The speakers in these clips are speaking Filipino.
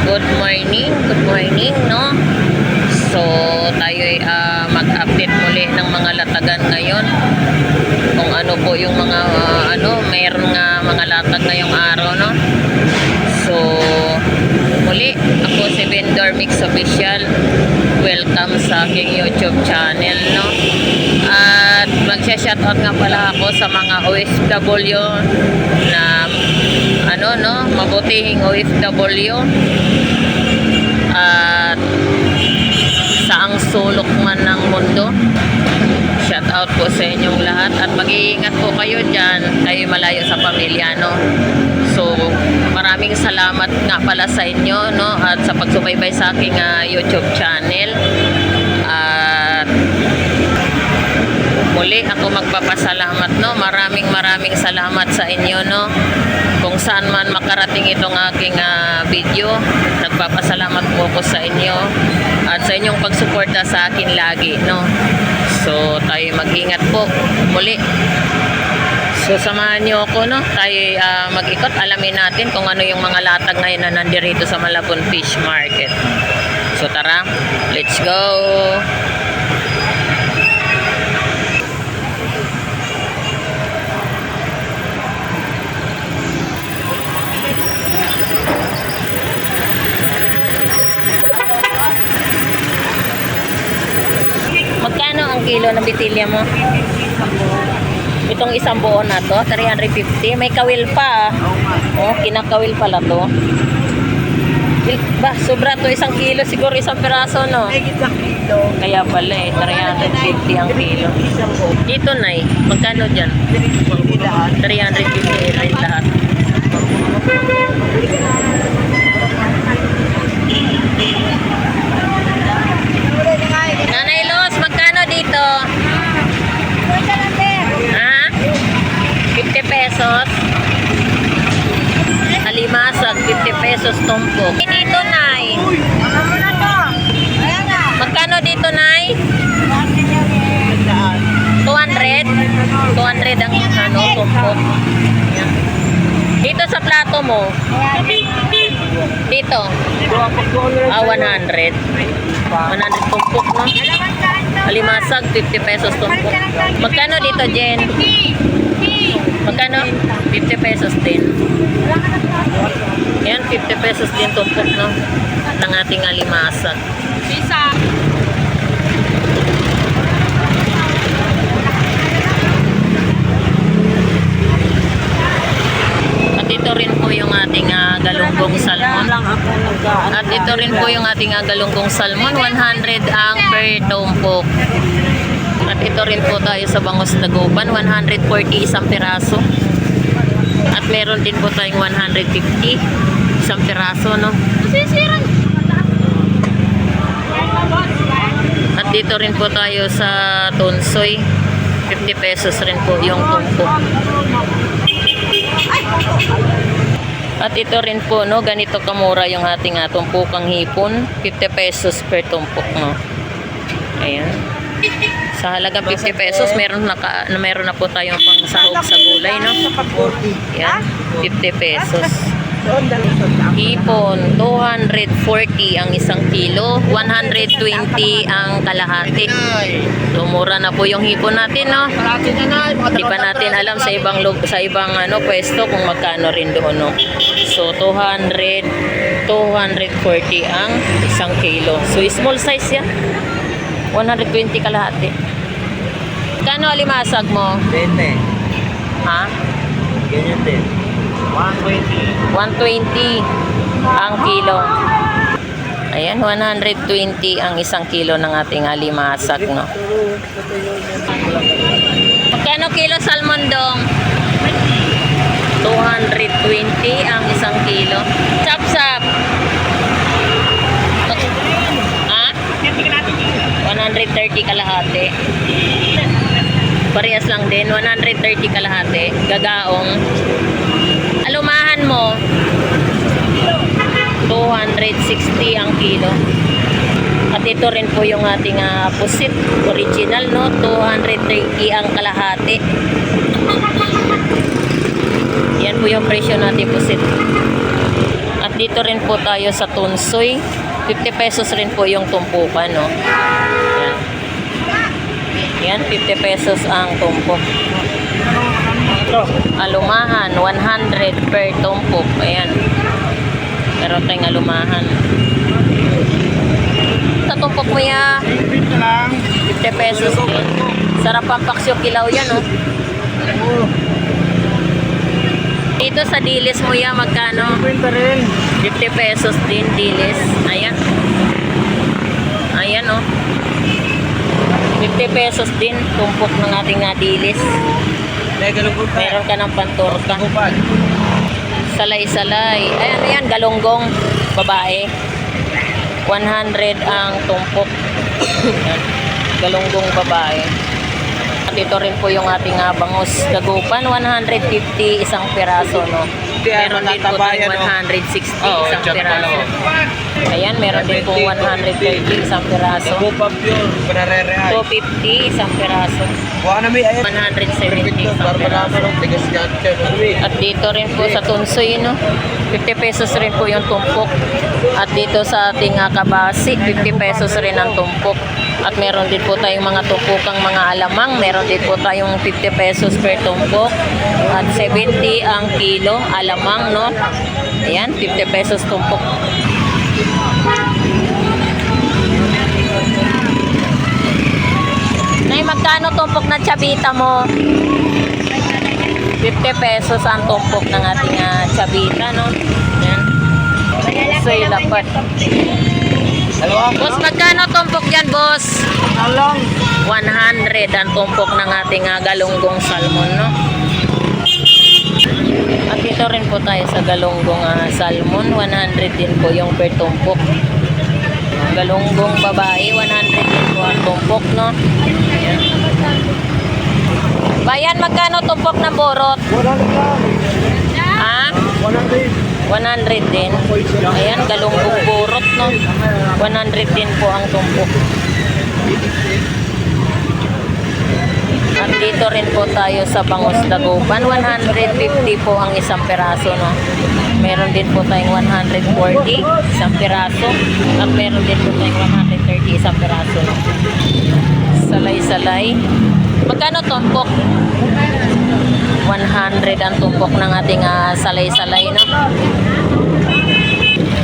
Good morning, no? So, tayo ay mag-update muli ng mga latagan ngayon. Kung ano po yung mga, mayroon nga mga latag ngayong araw, no? So, muli, ako si Vendor Mix Official. Welcome sa aking YouTube channel, no? At magsha-shoutout nga pala ako sa mga OFW na mabutihing OFW at saang sulok man ng mundo. Shoutout po sa inyong lahat at mag-iingat po kayo dyan, kayo malayo sa pamilya, no? So, maraming salamat nga pala sa inyo, no? At sa pagsubaybay sa aking YouTube channel. At muli ako magpapasalamat, no? Maraming salamat sa inyo, no? Kung saan man makarating itong aking video, nagpapasalamat po ako sa inyo at sa inyong pagsuporta sa akin lagi, no? So, tayo mag-ingat po muli. So, samahan niyo ako, no? Tayo mag-ikot. Alamin natin kung ano yung mga latag ngayon na nandirito sa Malabon Fish Market. So, tara. Let's go! Magkano ang kilo ng bitilya mo? Itong isang buo na to, 350. May kawil pa. Oh, kinakawil pala to. Ba, sobra to, isang kilo siguro, isang piraso, no? Kaya pala eh, 350 ang kilo. Dito, Nay, magkano dyan? 350 rin lahat. Nanay Los, magkano dito? Ha? 50 pesos. Alimasag, 50 pesos tumpok. Dito, Nay. Magkano dito, Nay? 200? 200 ang tumpok. Dito sa plato mo. Dito. 100. 100 tumpok, no? Alimasag, 50 pesos tumpok. Magkano dito, Jen? Magkano? 50 pesos din. Yan, 50 pesos din tumpok, no? Ng ating alimasag. Pisa! At ito rin po yung ating galunggong salmon. At ito rin po yung ating galunggong salmon. 100 ang per tumpok. At ito rin po tayo sa bangus dagupan. 140 isang piraso. At meron din po tayong 150 isang piraso, no? At dito rin po tayo sa tunsoy. 50 pesos rin po yung tumpok. At ito rin po, no, ganito kamura yung ating tumpukang hipon, 50 pesos per tumpok, no. Ayan. Sa halagang 50 pesos, meron na po tayong pang sahog sa gulay, no. Ayan, 50 pesos. Hipon, 240 ang isang kilo, 120 ang kalahati. So, mura na po yung hipon natin, no? Di pa natin alam sa ibang pwesto kung magkano rin doon, no? So, 240 ang isang kilo. So, small size yan. 120 kalahati. Kano alimasag mo? 20. Ha? Ganyan din. 120 ang kilo. Ayan, 120 ang isang kilo ng ating alimasag, no? Magkano kilo salmon dong? 220 ang isang kilo. Chop-chop. Ha? 130 kalahati. Parehas lang din, 130 kalahati. Gagaong. Alumahan mo, 260 ang kilo. At ito rin po yung ating pusit original, no? 230 ang kalahati. Yan po yung presyo natin pusit. At dito rin po tayo sa Tunsoy. 50 pesos rin po yung tumpukan, no? Yan, 50 pesos ang tumpok. Alumahan, 100 per tumpok. Ayan. Meron tayong alumahan. Sa tumpok mo ya, 50 pesos din. Sarap ang paksyo kilaw yan, no? Dito sa dilis mo ya, magkano? 50 pesos din, dilis. Ayan. Ayan, no? 50 pesos din, tumpok ng ating dilis. Meron ka ng pantorka. Salay-salay. Ayan, ayan, galunggong babae. 100 ang tumpok. Ayan, galunggong babae. At ito rin po yung ating bangus dagupan. 150 isang piraso, no? Meron din po tayong 160 isang piraso. Ayan, meron din po 130 isang piraso. 250 isang piraso. 170 isang piraso. At dito rin po sa Tunsoy, no? 50 pesos rin po yung tumpok. At dito sa ating kabasi, 50 pesos rin ang tumpok. At meron din po tayong mga tumpukang mga alamang. Meron din po tayong 50 pesos per tumpok. At 70 ang kilo alamang, no? Ayan, 50 pesos tumpok. Nay, magkano tumpok na chabita mo? 50 pesos ang tumpok ng ating chabita, no? Ayan. Soy lapat. Boss, magkano tumpok yan, boss? 100 ang tumpok ng ating galunggong salmon, no? At ito rin po tayo sa galunggong salmon. 100 din po yung per tumpok. Galunggong babae, 100 din po ang tumpok, no? Ayan. Bayan, magkano tumpok na borot? 100 lang. Ha? 100 100. din. Ayan, galunggong borot, no? 100 din po ang tumpok. At dito rin po tayo sa bangus dagupan. 150 po ang isang peraso, no? Meron din po tayong 140 isang peraso. At meron din po tayong 130 isang peraso, no? Salay-salay. Magkano tumpok? 100 ang tumpok ng ating salay-salay, no?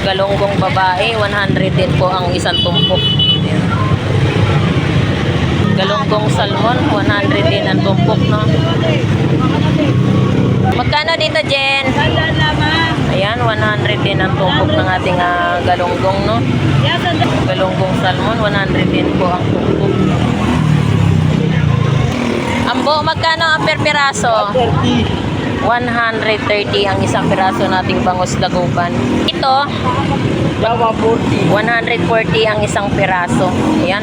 Galunggong babae, 100 din po ang isang tumpok. Galunggong salmon, 100 din ang tumpok, no? Magkano dito, Jen? Ayan, 100 din ang tumpok ng ating galunggong, no? Galunggong salmon, 100 din po ang tumpok. Ambo, magkano ang per piraso? 130 ang isang piraso nating bangus dagupan. Ito, 140 ang isang piraso. Ayan,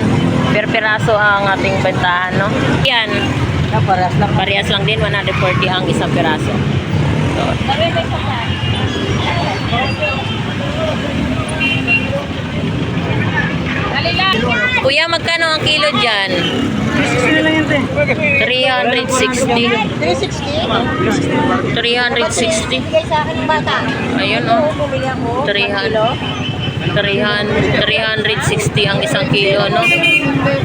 per piraso ang ating bentahan, no? Yan, parehas lang din, 140 ang isang piraso. So, kuya, magkano ang kilo dyan? 360. 360. Ayun, oh. 360 ang isang kilo, no?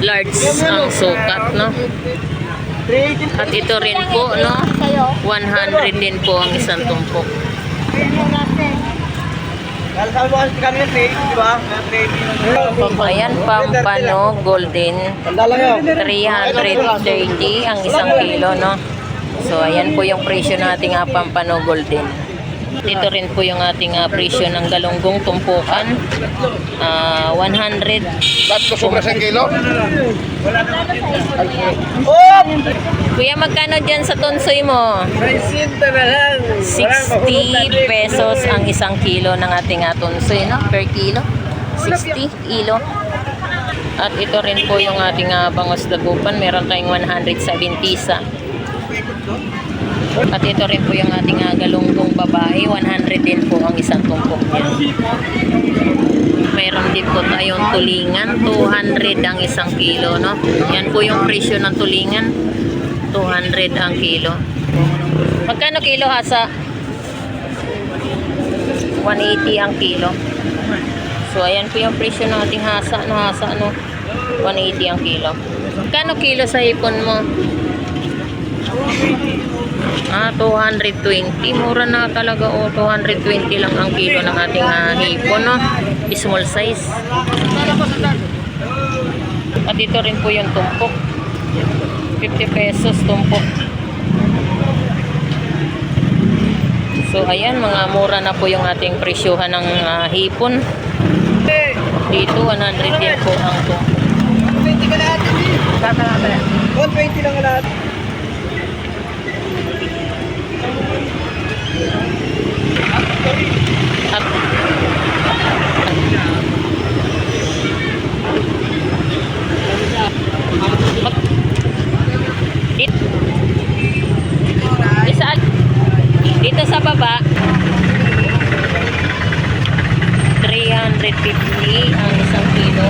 Large ang sukat, no? At ito rin po, no? 100 din po ang isang tumpok. Ayan, Pampano Golden, 330 ang isang kilo, no? So, ayan po yung presyo ng ating Pampano Golden. Dito rin po yung ating presyo ng galunggong tumpukan. 100. Ba't ko sobra sa kilo? Kuya, magkano dyan sa tunsoy mo? 60 pesos ang isang kilo ng ating tunsoy, no? Per kilo. 60 kilo. At ito rin po yung ating bangus dagupan. Meron tayong 170 sa. At ito rin po yung ating galunggong babae. 100 din po ang isang tumpok niya. Mayroon din po tayong tulingan. 200 ang isang kilo, no? Yan po yung presyo ng tulingan. 200 ang kilo. Magkano kilo, Hasa? 120. 180 ang kilo. So, ayan po yung presyo ng ating hasa, no? 180 ang kilo. Kano kilo sa hipon mo? 220. Mura na talaga, 220 lang ang kilo ng ating hipon, no? Small size. At dito rin po yung tumpok. 50 pesos tumpok. So, ayan, mga mura na po yung ating presyuhan ng hipon. Dito, 100 din po ang tumpok. 120 ka lahat. 120 lang lahat. At, dito sa baba 350 ang isang kilo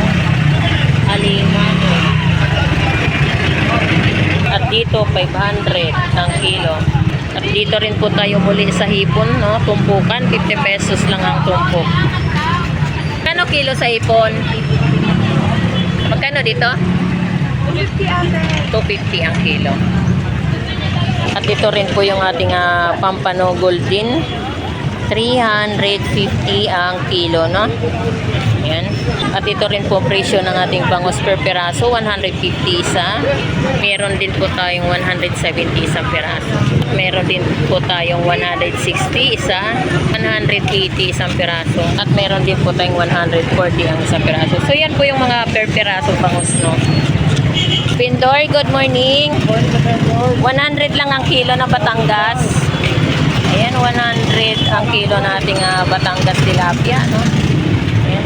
aliman, at dito 500 ang kilo. At dito rin po tayo muli sa hipon, no? Tumpukan, 50 pesos lang ang tumpok. Kano kilo sa hipon? Magkano dito? 250 ang kilo. At ito rin po yung ating Pampano Golden. 350 ang kilo, no? Ayan. At ito rin po presyo ng ating bangus per peraso, 150 isa. Meron din po tayong 170 isang peraso. Meron din po tayong 160 isa, 180 isang peraso. At meron din po tayong 140 ang isang peraso. So yan po yung mga per peraso bangus, no? Pindor, good morning. 100 lang ang kilo na Batangas. Ayan, 100 ang kilo nating Batangas tilapia, no? Ayan.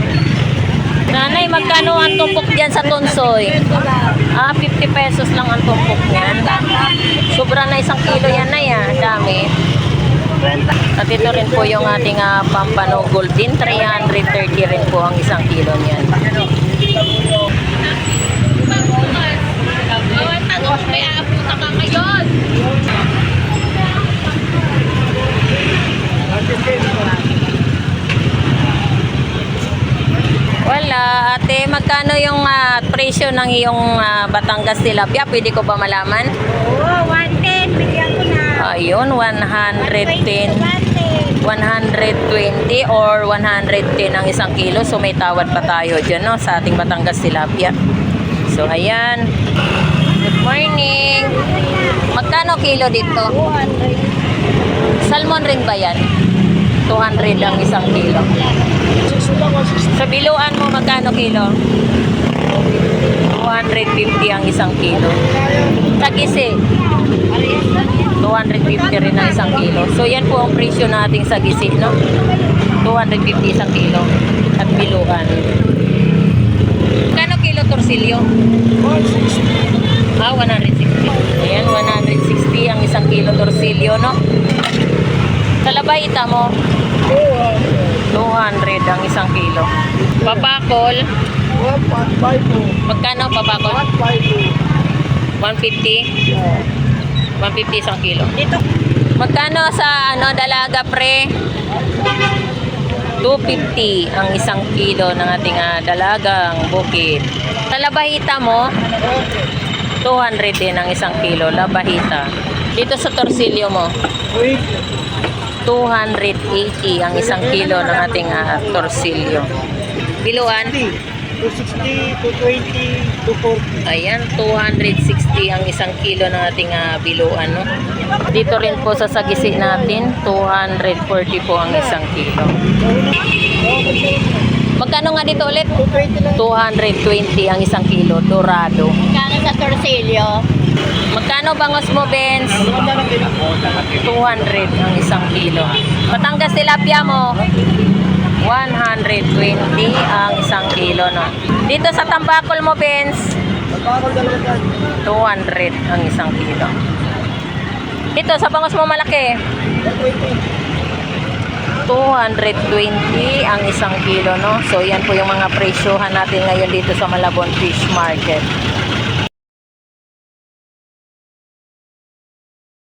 Nanay, magkano ang tumpok dyan sa Tunsoy? 50 pesos lang ang tumpok niyan. Sobra na isang kilo yan na yan. Dami. At ito rin po yung ating Pampano Golden. 330 rin po ang isang kilo niyan. May aapunta ka ngayon. Wala, ate. Magkano yung presyo ng iyong Batangas tilapia? Pwede ko ba malaman? Oo, 110. Bigyan ko na. Ayun, 110. 120 or 110 ang isang kilo. So, may tawad pa tayo dyan, no? Sa ating Batangas tilapia. So, ayan. Good morning. Magkano kilo dito? 200. Salmon rin ba yan? 200 ang isang kilo. Sa biluan mo, magkano kilo? 250 ang isang kilo. Sagisi, 250 rin ang isang kilo. So, yan po ang presyo nating sagisi, no? 250 isang kilo. At biluan. Kano kilo torsilyo? 160. Ayan, 160 ang isang kilo torsilyo, no? Sa labayita mo, 200 ang isang kilo. Papakol, 1.5. magkano papakol? 150? 150 isang kilo. Dito. Magkano sa dalaga pre? 250 ang isang kilo ng ating dalagang bukid. Sa labahita mo, 200 din ang isang kilo, labahita. Dito sa torsilyo mo, 280 ang isang kilo ng ating torsilyo. Biluan? 260, 220, 240. Ayan, 260 ang isang kilo ng ating biluan, no? Dito rin po sa sagisi natin, 240 po ang isang kilo. Magkano nga dito ulit? 220 ang isang kilo, dorado. Magkano sa torsilyo? Magkano bangos mo, Benz? 200 ang isang kilo. Batangas tilapia mo, 120 ang isang kilo, no? Dito sa tambakol mo, Benz, 200 ang isang kilo. Dito sa bangos mo malaki, 220 ang isang kilo, no? So, yan po yung mga presyohan natin ngayon dito sa Malabon Fish Market.